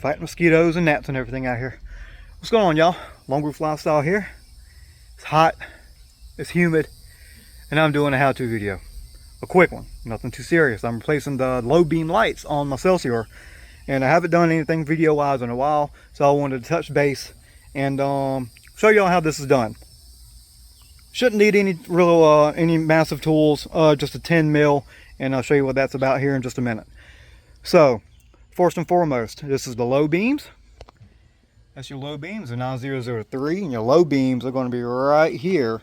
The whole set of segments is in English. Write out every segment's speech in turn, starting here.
Fighting mosquitoes and gnats and everything out here. What's going on, y'all? Long Roof Lifestyle here. It's hot, it's humid, and I'm doing a how-to video. A quick one, nothing too serious. I'm replacing the low beam lights on my Celsior, and I haven't done anything video-wise in a while, so I wanted to touch base and show y'all how this is done. Shouldn't need any real any massive tools, just a 10 mil, and I'll show you what that's about here in just a minute. So first and foremost, this is the low beams. That's your low beams, the 9003, and your low beams are going to be right here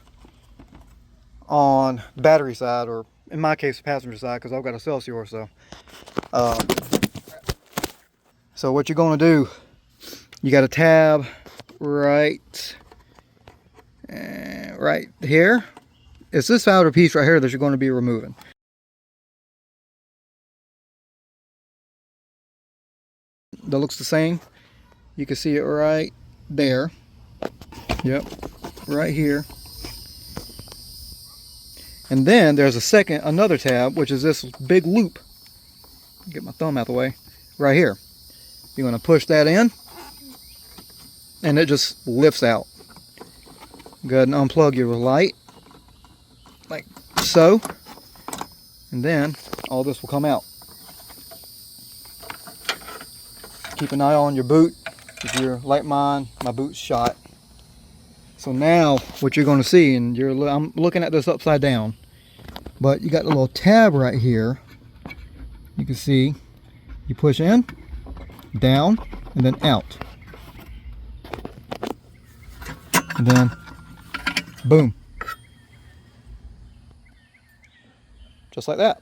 on the battery side, or in my case the passenger side, because I've got a Celsior. So what you're going to do, you got a tab right here. It's this outer piece right here that you're going to be removing. That looks the same. You can see it right there. Yep, right here. And then there's another tab, which is this big loop. Get my thumb out the way. Right here. You're going to push that in, and it just lifts out. Go ahead and unplug your light, like so. And then all this will come out. Keep an eye on your boot. If you're like mine, my boot's shot. So now what you're going to see, and I'm looking at this upside down, but you got the little tab right here. You can see you push in, down, and then out. And then boom. Just like that.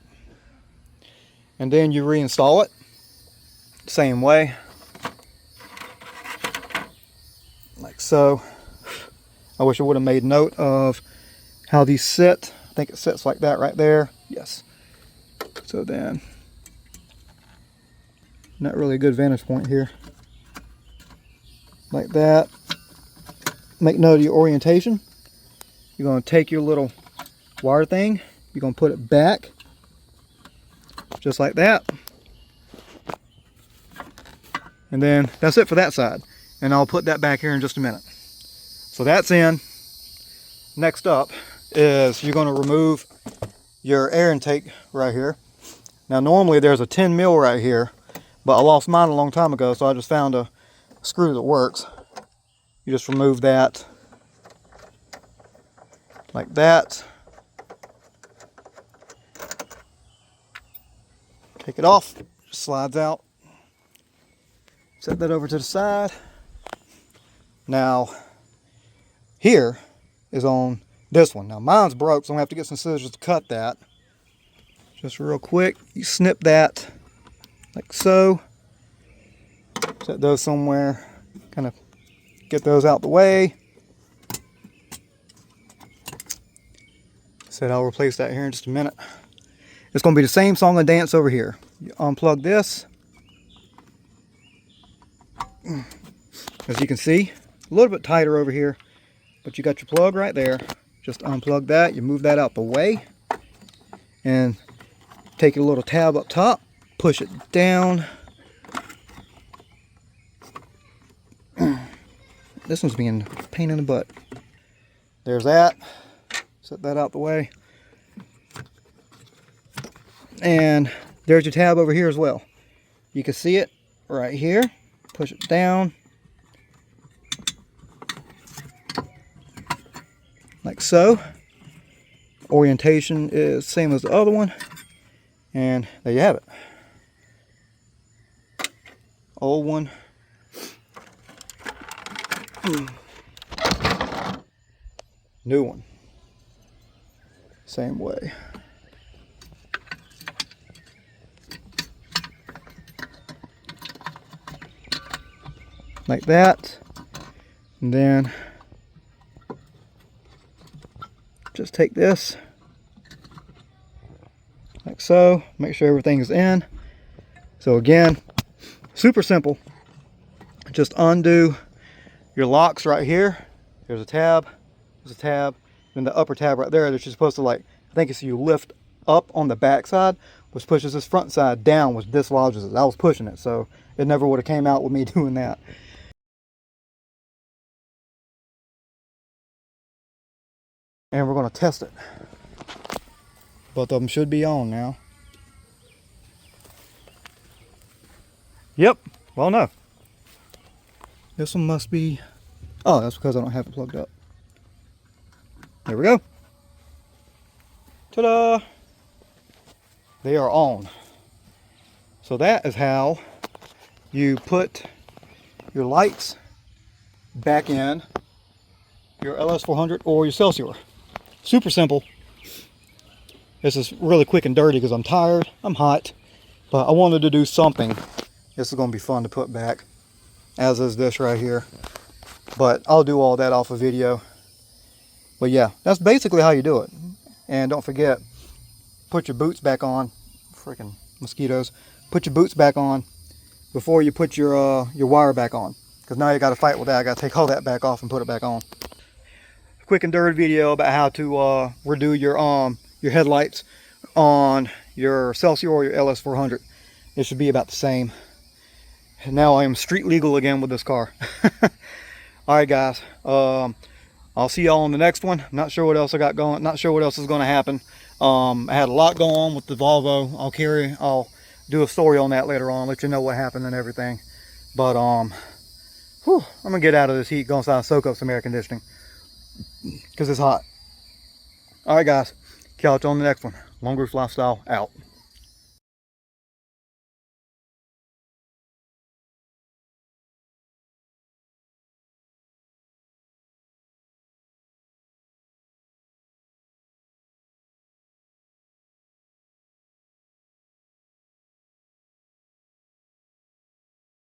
And then you reinstall it same way. Like so. I wish I would have made note of how these sit. I think it sits like that right there. Yes. So then, not really a good vantage point here. Like that. Make note of your orientation. You're going to take your little wire thing. You're going to put it back. Just like that. And then that's it for that side. And I'll put that back here in just a minute. So that's in. Next up is you're going to remove your air intake right here. Now normally there's a 10 mil right here, but I lost mine a long time ago, so I just found a screw that works. You just remove that like that. Take it off, just slides out. Set that over to the side. Now here is on this one. Now mine's broke, so I'm gonna have to get some scissors to cut that. Just real quick, you snip that like so. Set those somewhere, kind of get those out the way. Said I'll replace that here in just a minute. It's gonna be the same song and dance over here. You unplug this. As you can see, a little bit tighter over here, but you got your plug right there. Just unplug that, you move that out the way, and take your little tab up top, push it down. This one's being a pain in the butt. There's that. Set that out the way. And there's your tab over here as well. You can see it right here. Push it down. Like so. Orientation is same as the other one. And there you have it. Old one. New one. Same way. Like that. And then just take this like so, make sure everything is in. So again, super simple. Just undo your locks right here. There's a tab, there's a tab, then the upper tab right there that you're supposed to, like, I think it's you lift up on the back side. which pushes this front side down, which dislodges it. I was pushing it, so it never would have came out with me doing that. And we're going to test it. Both of them should be on now. Yep. Well, no. This one must be... Oh, that's because I don't have it plugged up. There we go. Ta-da! They are on. So that is how you put your lights back in your LS400 or your Celsior. Super simple. This is really quick and dirty because I'm tired, I'm hot, but I wanted to do something. This is going to be fun to put back, as is this right here. But I'll do all that off of video. But yeah, that's basically how you do it. And don't forget, put your boots back on. Freaking mosquitoes. Put your boots back on before you put your wire back on. Because now you got to fight with that. I got to take all that back off and put it back on. Quick and dirty video about how to redo your headlights on your Celsior or your LS400. It should be about the same. And now I am street legal again with this car. Alright guys, I'll see y'all on the next one. Not sure what else I got going, not sure what else is going to happen. I had a lot going on with the Volvo. I'll do a story on that later on, let you know what happened and everything. But I'm gonna get out of this heat, go inside and soak up some air conditioning because it's hot. Alright guys, catch you on the next one. Long Roof Lifestyle out.